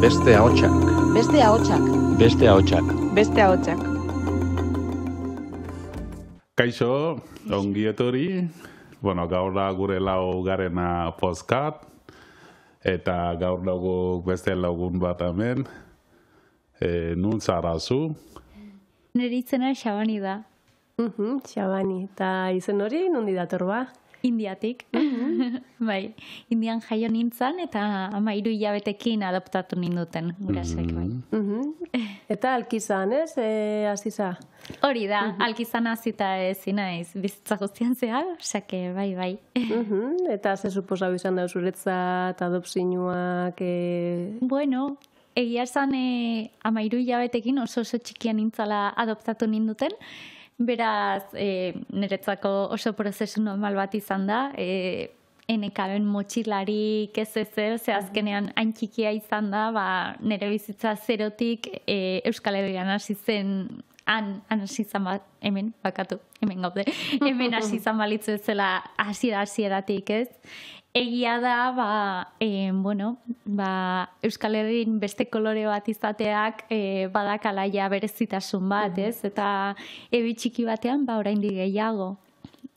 Beste ahotsak. Beste ahotsak. Beste ahotsak. Beste ahotsak. Kaixo, ongi etorri. Bueno, gaur da gure laugarrena podcast. Eta gaur dugu beste lagun bat hemen. Nun zara zu? Nire izena Xabani da. Xabani. Eta izen hori nondi dator ba? Indiatik. Bai, Indian jaio nintzen eta 13 hilabetekin adoptatu ninduten gurasoek bai. Eta alkizan, ez? Aziza? Hori da, alkizan hasita ezin naiz bizitza guztian zehar, osake bai. Eta ze suposau izan da zuretzat adopzioak? Bueno, egia esan 13 hilabetekin oso txikian nintzala adoptatu ninduten. Beraz, niretzako oso prozesu normal bat izan da, enekaren motxilarik ze azkenean hain txikia izan da, nire bizitza zerotik Euskal Herrian hasi zen, hasi izan bat, hemen gaude, hemen hasi izan balitzu ezela hasieratik ez. Egia da, Euskal Herrin beste kolore bat izateak badakala ja berezitasun bat, ez? Eta ebi txiki batean, oraindik gehiago.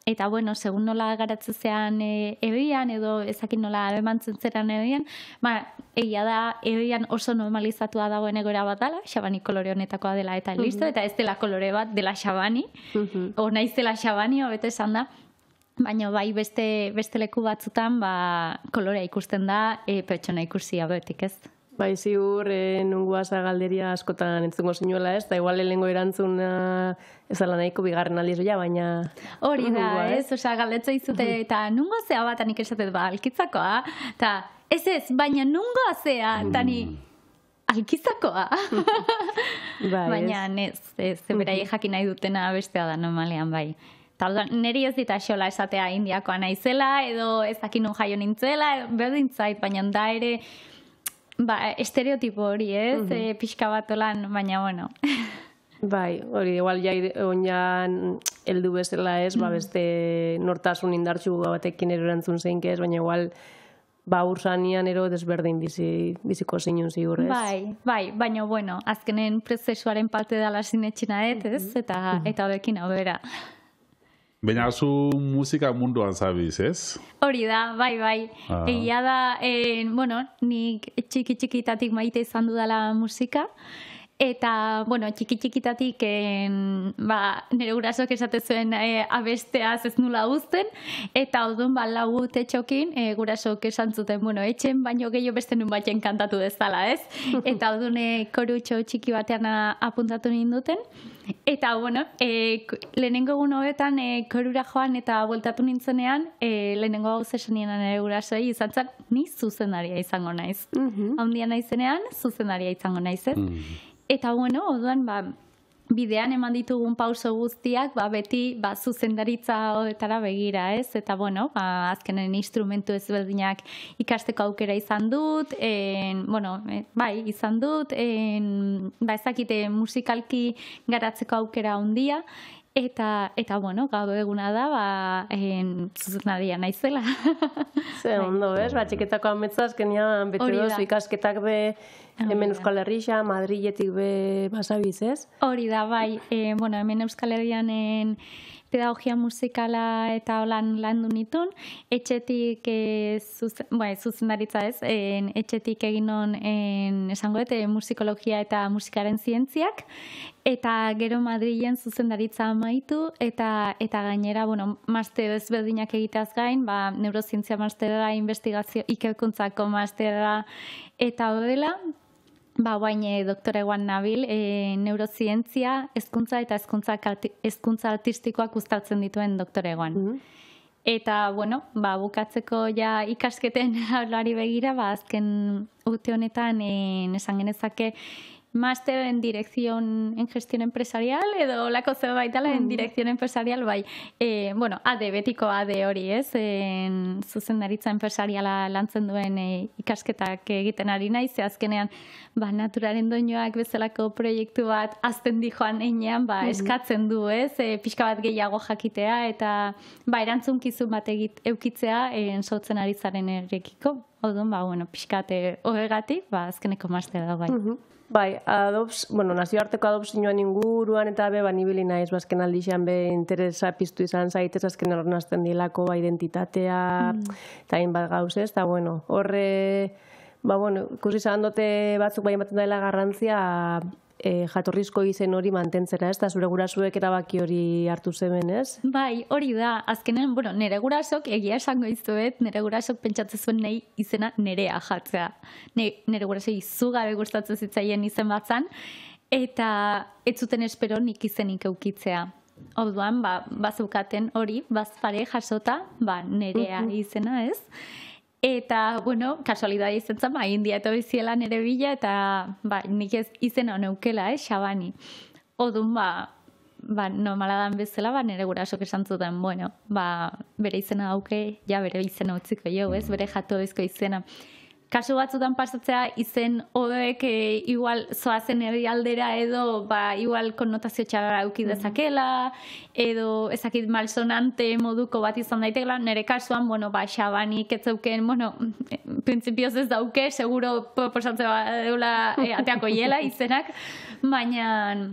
Eta, segun nola garatzezean ebian, edo ezakin nola emantzen zeran ebian, egia da, ebian oso normalizatua dagoen egoera bat dela, Xabani kolore honetakoa dela eta listo, eta ez dela kolore bat dela Xabani, o naiz dela Xabani, hobeto esan da, baina bai beste leku batzutan kolorea ikusten da pertsona ikusi abetik, ez? Bai, ziur, nunguaza galderia askotan entzungo zinuela, ez? Da igual lehengo erantzuna ezala nahiko bigarren aldiz baina... Hori da, ez? Osa, galdetza izute, eta nungo zea bat anik esatet, alkitzakoa, eta ez, baina nungo zea, eta ni alkitzakoa. Baina ez, berai jakin nahi dutena bestea da normalean, bai. Neri ez dita xola esatea indiakoa naizela, edo ezakin nun jaio nintzela, berdin zait, baina da ere estereotipo hori ez, pixka bat olan, baina bueno. Bai, hori, igual oinan heldu bezala ez, beste nortasun indartxu batekin erantzun zeinke ez, baina igual ursanian ero desberdin biziko zinun ziur, ez? Bai, baina bueno, azkenen prozesuaren parte dela sinetxina ez, eta horrekin hau bera. Baina zu musika munduan zabiz, ez? Hori da, bai. Egia da, nik txiki-txikitatik maite izan dudala musika, eta, txiki-txikitatik nire gurasok esate zuen abesteaz ez nula uzten, eta odun lau tetxokin gurasok esan zuten, etxen baino gehiago beste nun batzen kantatu dezala, ez? Eta odun korutxo txiki batean apuntatu ninduten, eta, lehenengo egun hobetan korura joan eta bueltatu nintzenean, lehenengo hau zesanien nire gurasoi izan zen, ni zuzendaria izango naiz. Haundia naizenean, zuzendaria izango naiz, ez? Eta, orduan, bidean eman ditugun pauso guztiak, beti zuzendaritza horretara begira, ez? Eta, azkenen instrumentu ezberdinak ikasteko aukera izan dut, izan dut, ezakite musikalki garatzeko aukera handia, eta gaur eguna da, zuzenaria naizela. Ze ondo, ez? Txiketako ametza azkenean beti doz ikasketak hemen Euskal Herria, Madriletik basabiz, ez? Hori da, bai. Hemen Euskal Herrian pedagogia musikala eta holan landu nitun. Etxetik, zuzendaritza ez, etxetik egin non esango musikologia eta musikaren zientziak, eta gero Madrilen zuzendaritza amaitu, eta gainera, master ezberdinak egiteaz gain, neurozientzia masterra, investigazio, ikerkuntzako masterra, eta horrela, baina doktoregoan nabil, neurozientzia, hezkuntza eta hezkuntza artistikoak uztartzen dituen doktoregoan. Eta, bukatzeko ja ikasketen haulari begira, azken urte honetan esan genezake máster en dirección en gestión empresarial, edo lako zerbait dela en dirección empresarial, AD, betiko AD hori, ez? Zuzendaritza empresariala lantzen duen ikasketak egiten ari naiz, ze azkenean naturaren doinoak bezalako proiektu bat azten di joan einean, eskatzen du, ez? Pixka bat gehiago jakitea, eta erantzunkizun bat eukitzea sortzen ari zaren errekiko. Orduan, bueno, pixkate horregatik, azkeneko master da bai. Bai, nazioarteko adopzioan inguruan eta nibili naiz, azken aldixan interesa piztu izan zaitez, azken horrenazten dilako identitatea, eta hainbat gauz ez, eta horre, ikusi izan dote batzuk bai ematen dela garrantzia jatorrizko izen hori mantentzera, ez da zure gurasuek erabaki hori hartu zeben, ez? Bai, hori da, azkenen, nire gurasok, egia esango izuet, nire gurasok pentsatzen zuen nahi izena nerea jatzea. Nire gurasok izugabe gustatzen zitzaien izen batzan, eta ez zuten espero nik izenik eukitzea. Orduan, bazeukaten hori, bazpare jasota, nerea izena, ez? Eta, kasualidade izan zen, India eta biziela nire bila, eta nik ez izena honeukela, Xabani. Odun, normala dan bezala, nire gurasok esan zuten, bere izena dauke, bere izena utziko jo, ez, bere jatorrizko izena. Kasu batzutan pasatzea izen hodeek igual zoazen herrialdera edo igual konnotazio txarra auki dezakela edo ezakit malsonante moduko bat izan daitekela. Nire kasuan, Xabanik ez zeuken, printzipioz ez dauke, seguro proposatzea deula ateako hiela izenak, baina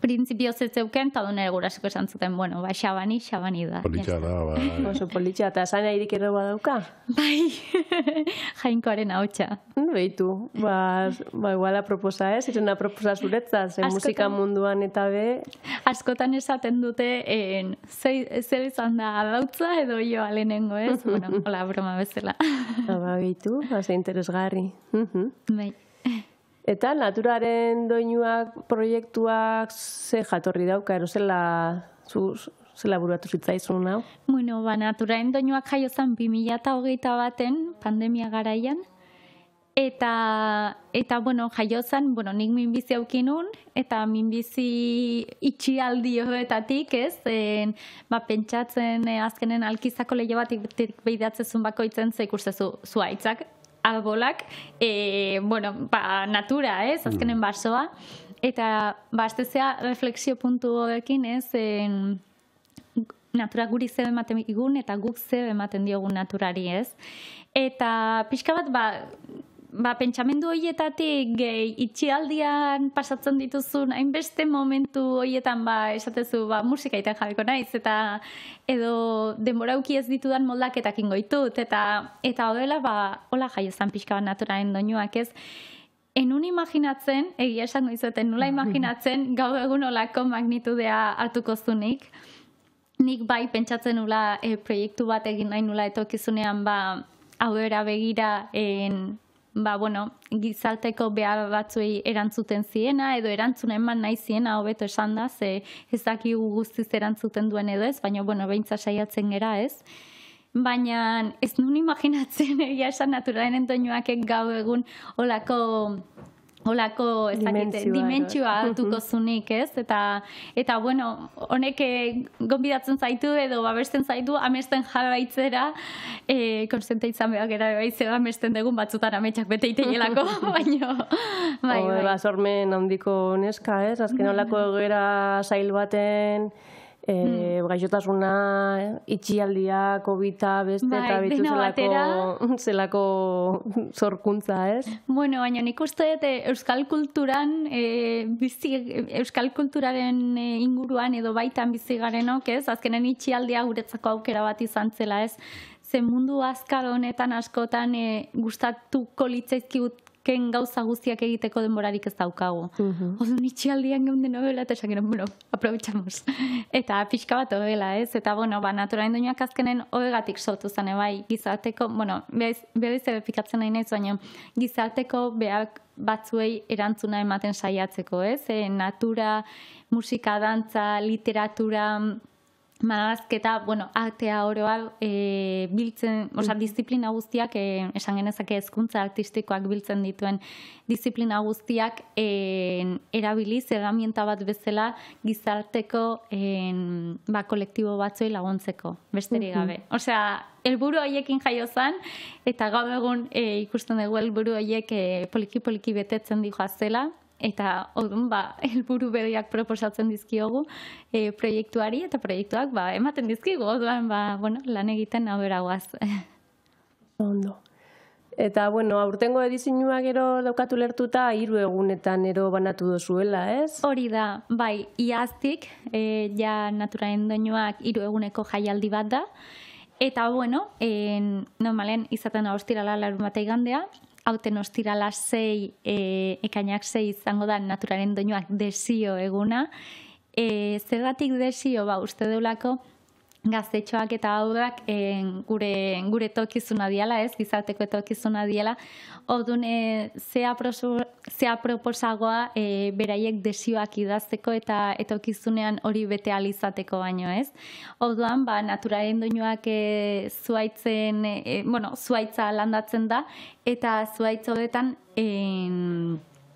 printzipioz ez zeuken, eta nire gurasoko esan zuten, Xabani da. Politxa da, Oso politxa, eta zain airik ere badauka? Bai, jainkoaren hautsa. Behitu, igual aproposa ez, irena aproposa zuretzat, musika munduan eta Askotan esaten dute, zer izan da adautza edo jo alenengo ez, hola, broma bezala. Behitu, ze interesgarri. Bai. Eta naturaren doinuak proiektuak ze jatorri dauka, ero zela buruatu zitzaizun, hau? Naturaren doinuak jaio zen 2021 pandemia garaian, eta jaio zen, nik minbizi aukinun, eta minbizi itxialdi horretatik, ez? Pentsatzen azkenen alkizako lehio bat behidatzezun bakoitzen ze ikustezu zuaitzak, arbolak, natura, ez, azkenen basoa, eta aztezea refleksio puntu horrekin, ez, natura guri zebe ematen igun, eta guk zebe ematen diogun naturari, ez. Eta pixka bat, pentsamendu horietatik itxialdian pasatzen dituzun, hainbeste momentu horietan esatezu musika iten jarriko naiz, eta edo denborauki ez ditudan moldaketak ingoitut, eta horrela, hola jaiozan pixka bat naturaren doinuak ez. Enun imaginatzen, egia esango izaten, nula imaginatzen gaur egun olako magnitudea hartuko zunik. Nik pentsatzen nula proiektu bat egin nahi nula etokizunean aurrera begira gizarteko behar batzuei erantzuten ziena, edo erantzuna eman nahi ziena, hobeto esan da, ze ez dakigu guztiz erantzuten duen edo ez, baina, behintza saiatzen gera ez. Baina ez nun imaginatzen egia esan naturalen doinuak gaur egun olako dimentsioa hartuko zunik, ez? Eta honek gonbidatzen zaitu edo babesten zaitu amesten jarraitzera, konstante izan behar gara zer amesten dugun batzutan ametsak bete iteilelako, baina... Sormen handiko neska, ez? Azken olako egoera zail baten... gaixotasuna, itxialdia, COVID-a, beste, eta bitu zelako zorkuntza, ez? Baina nik uste dut euskal kulturaren inguruan edo baitan bizi garenok, ez? Azkenen itxialdia guretzako aukera bat izan zela, ez? Ze mundu azkar honetan askotan gustatuko litzaizkigut gauza guztiak egiteko denborarik ez daukagu. Odun itxialdian geunden novela, eta esan gero, aprovechamos. Eta pixka bat horrela, ez? Eta, naturaren doinuak azkenen horregatik sortu zen, gizarteko, berriz errepikatzen nahi nahiz, baina gizarteko behar batzuei erantzuna ematen saiatzeko, ez? Natura, musika, dantza, literatura, marrazketa, artea oroa biltzen, disiplina guztiak, esan genezake hezkuntza artistikoak biltzen dituen disiplina guztiak erabiliz, herramienta bat bezala gizarteko kolektibo batzuei laguntzeko, besterik gabe. Helburu horiekin jaio zen, eta gaur egun ikusten dugu helburu horiek poliki-poliki betetzen dihoazela, eta helburu berriak proposatzen dizkiogu proiektuari, eta proiektuak ematen dizkigu, orduan lan egiten aurrera goaz. Ondo. Eta, bueno, aurtengo edizioa gero daukatu lertuta 3 egunetan ero banatu dozuela, ez? Hori da, bai, iaztik, ja naturaren doinuak 3 eguneko jaialdi bat da. Eta, bueno, normalen izaten ostirala larunbata igandea, hauten ostirala 6, ekainak 6 izango da naturaren doinuak desio eguna. Zergatik desio, uste deulako, gaztetxoak eta haudak gure tokizuna diala, ez, gizarteko tokizuna diala, orduan zea proposagoa beraiek desioak idazteko eta etokizunean hori bete alizateko baino, ez. Orduan, naturaren doinuak zuaitza landatzen da, eta zuaitz horretan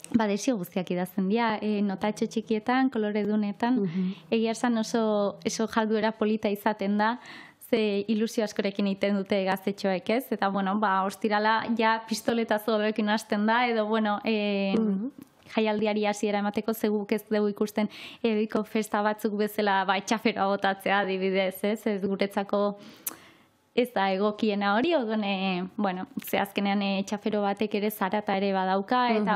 desio guztiak idazten dira, notatxo txikietan, koloredunetan, egia esan oso jarduera polita izaten da, ze ilusio askorekin egiten dute gaztetxoek, ez? Eta, bueno, ostirala ja pistoletazo horrekin hasten da, edo, bueno, jaialdiari hasiera emateko zeguk ez dugu ikusten ebiko festa batzuk bezala etxaferoa botatzea adibidez, ez? Ez guretzako ez da egokiena hori, orduan, bueno, ze azkenean etxafero batek ere zarata ere badauka, eta,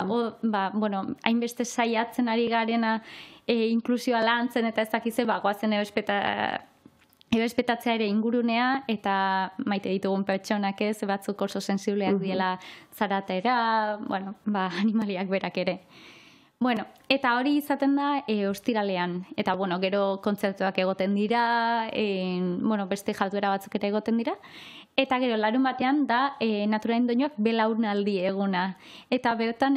hainbeste saiatzen ari garena inklusioa lantzen, eta ez dakize, goazen errespetatzea ere ingurunea, eta maite ditugun pertsonak ez, batzuk oso sensibleak diela zaratera, bueno, animaliak berak ere. Bueno, eta hori izaten da ostiralean, eta bueno, gero kontzertuak egoten dira, beste jarduera batzuk ere egoten dira, eta gero larun batean da naturaren doinuak belaunaldi eguna. Eta bertan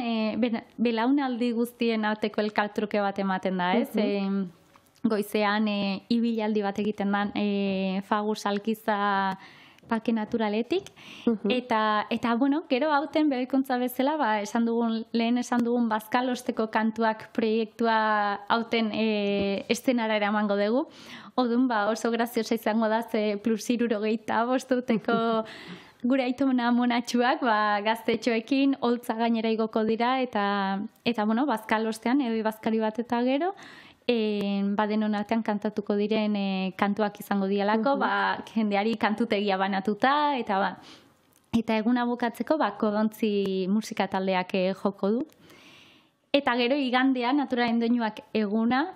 belaunaldi guztien arteko elkartruke bat ematen da, ez? Goizean ibilaldi bat egiten da Fagus Alkiza Parke Naturaletik, eta bueno, gero hauten berrikuntza bezala, lehen esan dugun bazkalosteko kantuak proiektua hauten estenara eramango dugu. Orduan, oso graziosa izango da, ze +65 urteko gure aitona monatxuak, gaztetxoekin, holtza gainera igoko dira, eta bueno, bazkalostean, bazkari bat eta gero, denon artean kantatuko diren kantuak izango dialako, jendeari kantutegia banatuta, eta eguna bukatzeko Kodontzi musika taldeak joko du. Eta gero igandea, naturaren doinuak eguna,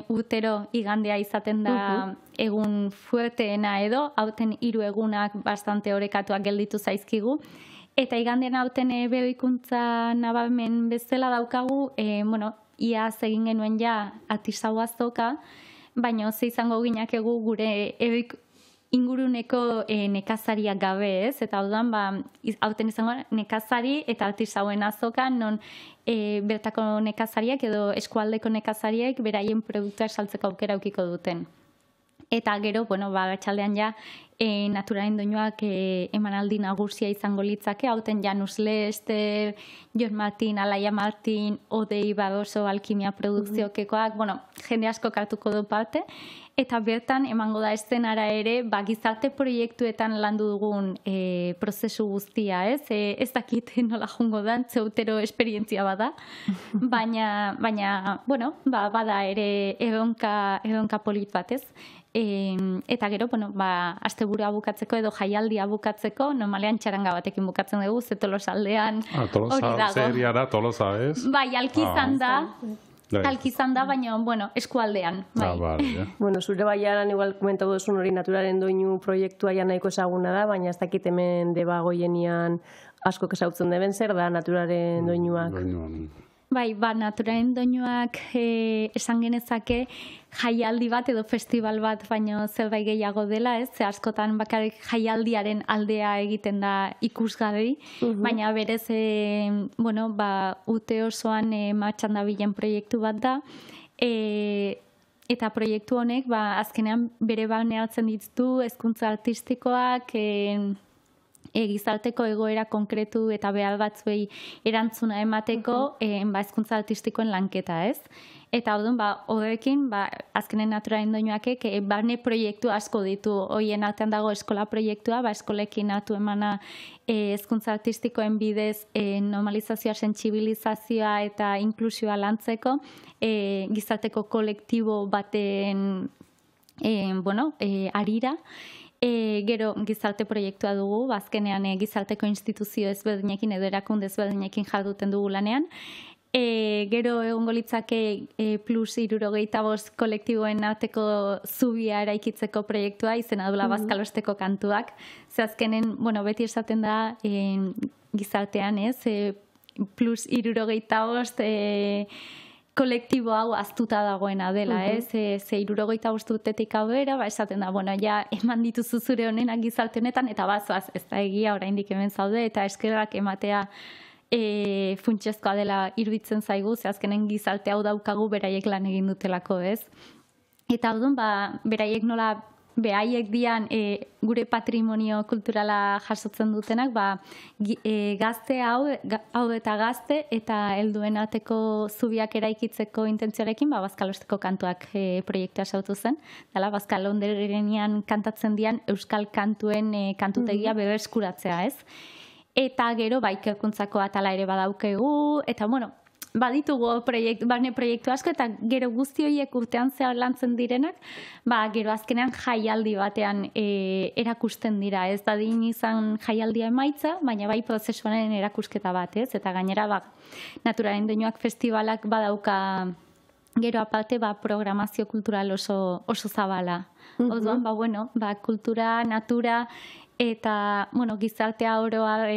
urtero igandea izaten da egun fuerteena edo, hauten 3 egunak bastante orekatuak gelditu zaizkigu. Eta igandean hauten berrikuntza nabarmen bezala daukagu, iaz egin genuen ja artisau azoka, baina ze izango ginakegu gure inguruneko nekazariak gabe, ez? Eta orduan, hauten izango nekazari eta artisauen azoka, non bertako nekazariak edo eskualdeko nekazariak beraien produktuak saltzeko aukera aukiko duten. Eta gero, atxaldean ja, naturaren doinuak emanaldi nagusia izango litzake, hauten Janus Lester, Jon Martin, Alaia Martin, Odei Badoso, Alkimia produkziokekoak, jende asko hartuko du parte, eta bertan emango da estenara ere, gizarte proiektuetan landu dugun prozesu guztia, ez? Ez dakit nola jungo da, zeutero esperientzia bada, baina, bada ere edonka polit batez. Eta gero, asteburua bukatzeko edo jaialdia bukatzeko, normalean txaranga batekin bukatzen dugu, ze Tolosaldean hori dago. Zeria da Tolosa, ez? Bai, Alkizan da, baina, eskualdean. Zure baiaran igual komentatu duzun hori naturaren doinu proiektua ja nahiko ezaguna da, baina ez dakit hemen Debagoienian asko ezautzen deben, zer da naturaren doinuak? Bai, naturaren doinuak esan genezake jaialdi bat edo festival bat, baino zerbait gehiago dela, ez? Ze askotan bakarrik jaialdiaren aldea egiten da ikusgarri, baina berez, urte osoan martxan dabilen proiektu bat da, eta proiektu honek, azkenean bere barneatzen ditu hezkuntza artistikoak, gizarteko egoera konkretu eta behar batzuei erantzuna emateko hezkuntza artistikoen lanketa, ez? Eta orduan, horrekin, azkenen naturaren doinuakek, barne proiektu asko ditu. Hoien artean dago eskola proiektua, eskolekin hartu emana hezkuntza artistikoen bidez normalizazioa, sentsibilizazioa eta inklusioa lantzeko, gizarteko kolektibo baten arira, Gero gizarte proiektua dugu, azkenean gizarteko instituzio ezberdinekin edo erakunde ezberdinekin jarduten dugu lanean. Gero egongo litzake plus 75 kolektiboen arteko zubia eraikitzeko proiektua izena dula bazkalosteko kantuak. Ze azkenen, bueno, beti esaten da gizartean, ez? Plus 75 kolektibo hau aztuta dagoena dela, ez? Ze 75 urtetik aurrera, esaten da, bueno, ja eman dituzu zure honenak gizarte honetan, eta bazoaz, ez da egia oraindik hemen zaude, eta eskerrak ematea funtsezkoa dela iruditzen zaigu, ze azkenen gizarte hau daukagu beraiek lan egin dutelako, ez? Eta orduan, beraiek nola behaiek dian gure patrimonio kulturala jasotzen dutenak, gazte hau eta gazte eta helduen arteko zubiak eraikitzeko intentzioarekin, bazkalosteko kantuak proiektua sortu zen. Dela, Bazkalonderenean kantatzen dian euskal kantuen kantutegia berreskuratzea, ez? Eta gero, ikerkuntzako atala ere badaukegu, eta bueno, baditugu barne proiektu asko, eta gero guzti horiek urtean zehar lantzen direnak, gero azkenean jaialdi batean erakusten dira. Ez da din izan jaialdia emaitza, baina bai prozesuaren erakusketa bat, ez? Eta gainera, Naturaren Doinuak festivalak badauka gero aparte, programazio kultural oso zabala. Orduan, kultura, natura, eta, gizartea oroa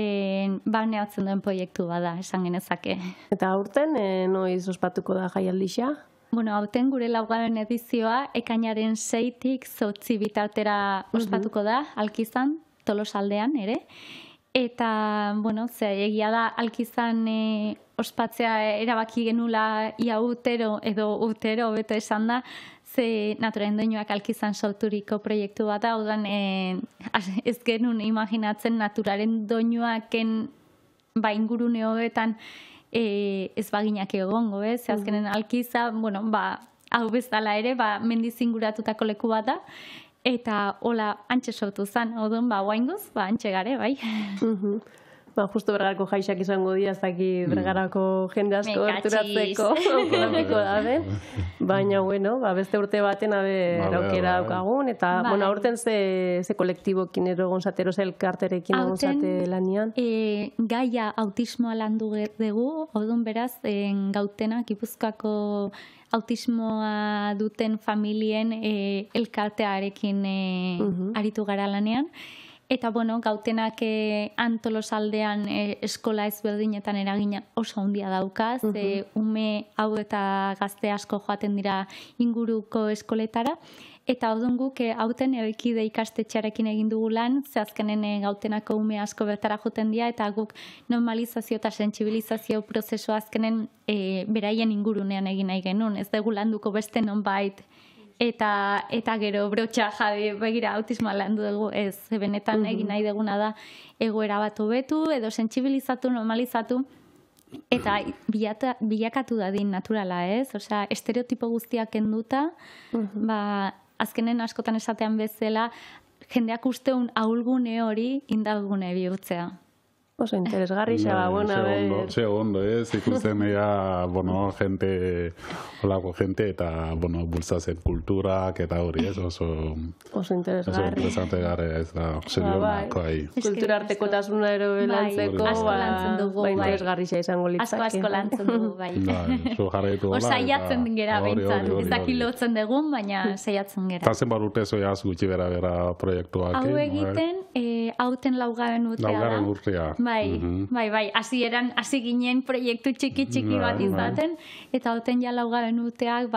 barneatzen duen proiektu bada, esan genezake. Eta aurten, noiz ospatuko da jaialdixa? Aurten gure laugarren edizioa, ekainaren 6-tik 8 bitartera ospatuko da, Alkizan, Tolosaldean ere. Eta, egia da, Alkizan ospatzea erabaki genula ia urtero edo urtero beto esan da, ze Naturaren Doinuak Alkizan sorturiko proiektu bat da, odan ez genuen imaginatzen Naturaren Doinuaken ingurune horretan ez baginak egongo, ez? Azkenen Alkiza, hau bezala ere, mendiz inguratutako leku bat da, eta hola antxe sortu zen, odan, oaingoz, antxe gare, bai. Justo Bergarako jaixak izango dira, ez daki Bergarako jende asko gerturatzeko autonomiko da, baina, beste urte baten aukera daukagun, eta, aurten ze kolektibokin egon zatero elkarterekin egon zate lanian? Gaia autismoa landu dugu, orduan beraz, Gautena, Gipuzkoako autismoa duten familien elkartearekin aritu gara lanean. Eta, Gautenak Tolosaldean eskola ezberdinetan eragina oso handia daukaz, ume hau eta gazte asko joaten dira inguruko eskoletara, eta orduan guk hauten erikide ikastetxearekin egin dugu lan, ze azkenen Gautenako ume asko bertara joten dira, eta guk normalizazio eta sentsibilizazio prozesua azkenen beraien ingurunean egin nahi genuen, ez dugu landuko beste nonbait, eta gero brotxa begira autismoa landu dugu, ez benetan egin nahi duguna da egoera bat hobetu edo sentsibilizatu, normalizatu, eta bilakatu dadin naturala, ez? Osea, estereotipo guztiak kenduta, azkenen askotan esatean bezala, jendeak usteun ahulgune hori indargune bihurtzea. Oso interesgarri, Ze ondo, ez? Ikusten ea, holako jente eta, bultzatzen kulturak eta hori, ez? Oso interesante gare, ez da, serionako ahi. Kultura artekotasuna ero lantzeko, interesgarri izango litzake. Asko lantzen dugu, bai. Zo jarretu hola. Saiatzen gera behintzat, ez daki lotzen dugun, baina saiatzen gera. Eta zenbat urte zoiaz gutxi bera proiektuak. Hau egiten, hauten laugarren urtea da. Laugarren urtea. Bai, hasi ginen proiektu txiki bat izaten, eta hauten ja laugarren urteak,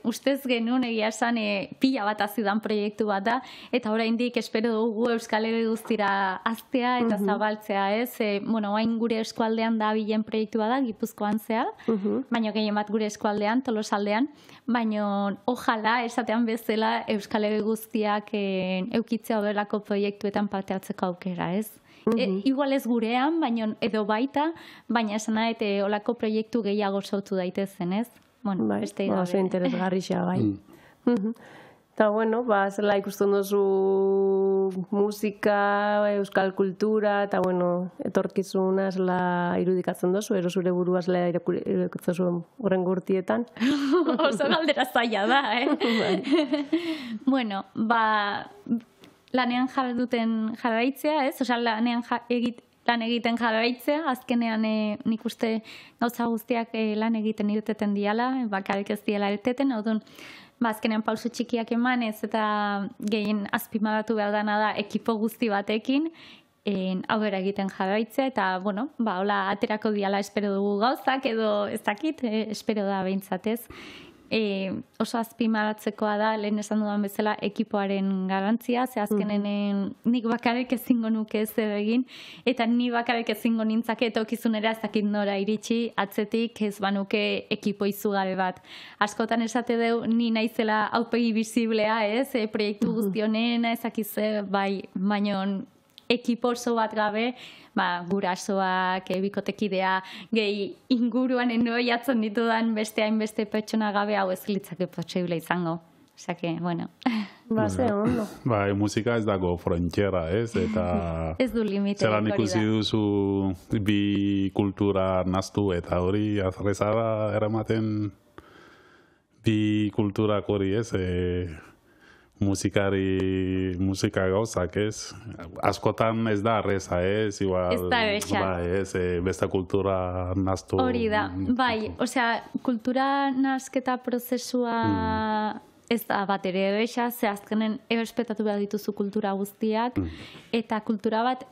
ustez genuen egia esan pila bat azidan proiektu bat da, eta oraindik espero dugu Euskal Herri guztira aztea eta zabaltzea, ez? Oain gure eskualdean da bilen proiektu bat da, Gipuzkoan zehar, baina gehien bat gure eskualdean, Tolosaldean, baina ojala esatean bezala Euskal Herri guztiak eukitzea horrelako proiektuetan parte hartzeko aukera, ez? Igual ez gurean, edo baita, baina esan nahi, olako proiektu gehiago sortu daitezen, ez? Oso interesgarri xa, bai. Eta, bueno, zela ikusten duzu musika, euskal kultura, eta, bueno, etorkizuna zela irudikatzen duzu, ero zure burua zela irudikatzen zuen horren gurtietan. Oso galdera zaila da, Bueno, lanean jarduten jarraitzea, ez? Osa, lanean lan egiten jarraitzea, azkenean nik uste gauza guztiak lan egiten irteten diala, bakarrik ez diala irteten, odun, azkenean pauso txikiak emanez eta gehien azpimarratu behar dana da ekipo guzti batekin aurrera egiten jarraitzea eta, bueno, hola aterako diala espero dugu gauzak edo ez dakit, espero da behintzatez. Oso azpimarratzekoa da, lehen esan dudan bezala, ekipoaren garrantzia, ze azkenen nik bakarrik ezingo nuke zer egin, eta ni bakarrik ezingo nintzake etokizunera ez dakit nora iritsi, atzetik ez banuke ekipo izugarri bat. Askotan esate deu, ni naizela aurpegi bisiblea, ez, proiektu guztionena, ezakize, baino ekipo oso bat gabe, gurasoak, bikotekidea, gehi inguruan enoiatzen ditudan beste hainbeste pertsona gabe hau ez litzake posible izango. Osake, bueno. Ze ondo. Musika ez dago frontiera, ez? Eta ez du limite. Zelan ikusi duzu bi kultura naztu eta hori azrezara eramaten bi kulturak hori, ez? Musika gauzak, ez? Askotan ez da arreza, ez? Ez da erreza. Beste kultura naztu. Hori da, osea, kultura nazketa prozesua ez da bat ere erreza, ze azkenen errespetatu behar dituzu kultura guztiak, eta kultura bat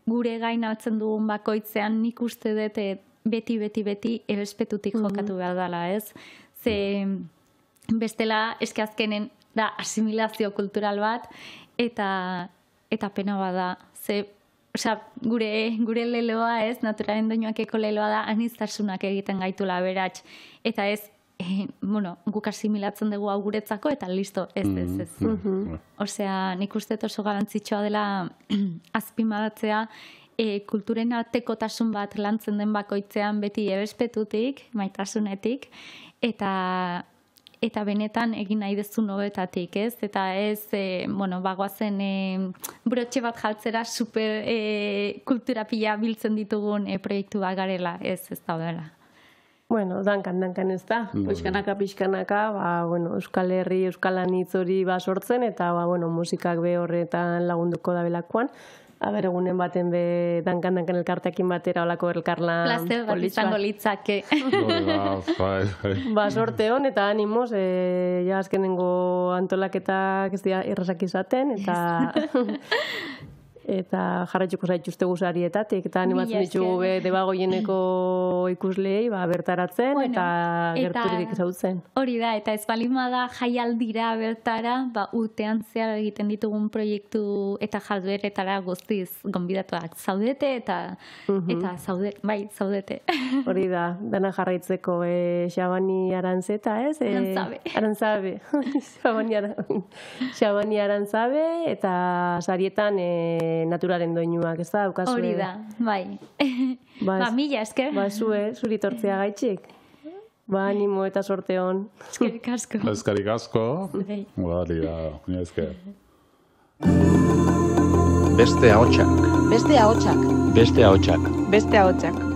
gure gain hartzen dugun bakoitzean nik uste dut beti errespetutik jokatu behar dela, ez? Ze bestela, eske azkenen da asimilazio kultural bat, eta pena bada. Osea, gure leloa ez, naturalen doinuakeko leloa da, aniztasunak egiten gaitula beratx. Eta ez, guk asimilatzen dugu hau guretzako, eta listo, ez. Osea, nik uste oso garantzitsua dela azpimarratzea, kulturen artekotasun bat lantzen den bakoitzean beti errespetutik, maitasunetik, eta benetan egin nahi dezun hobetatik, ez? Eta ez, bagoazen brotxe bat jaltzera super kultura pila biltzen ditugun proiektu bat garela, ez daudela. Bueno, dankan ez da. Pixkanaka, Euskal Herri, Euskal Anitz hori sortzen, eta musikak horretan lagunduko da belakoan. Egunen baten dankan elkarteakin batera olako elkarlan plazer bat izango litzake. Sorte hon eta animoz, azkenengo antolaketak ez dira errazak izaten, eta jarraituko zaituzte guzarietatik, eta animatzen ditugu debagoieneko ikuslei bertaratzen, eta gerturik zautzen. Hori da, eta ez balimada jaialdira bertara, urtean zehar egiten ditugun proiektu eta jardueretara guztiz gonbidatuak zaudete, eta zaudete. Hori da, dana jarraitzeko Xabani Arantzeta, ez? Arantzabe. Xabani Arantzabe, eta sarietan naturaren doinuak, ez da, daukazue? Hori da, mila esker. Zuri tortzea gaitxik. Animo eta sorte hon. Eskerrik asko. Eskerrik asko. Mila esker. Beste ahotsak. Beste ahotsak. Beste ahotsak. Beste ahotsak.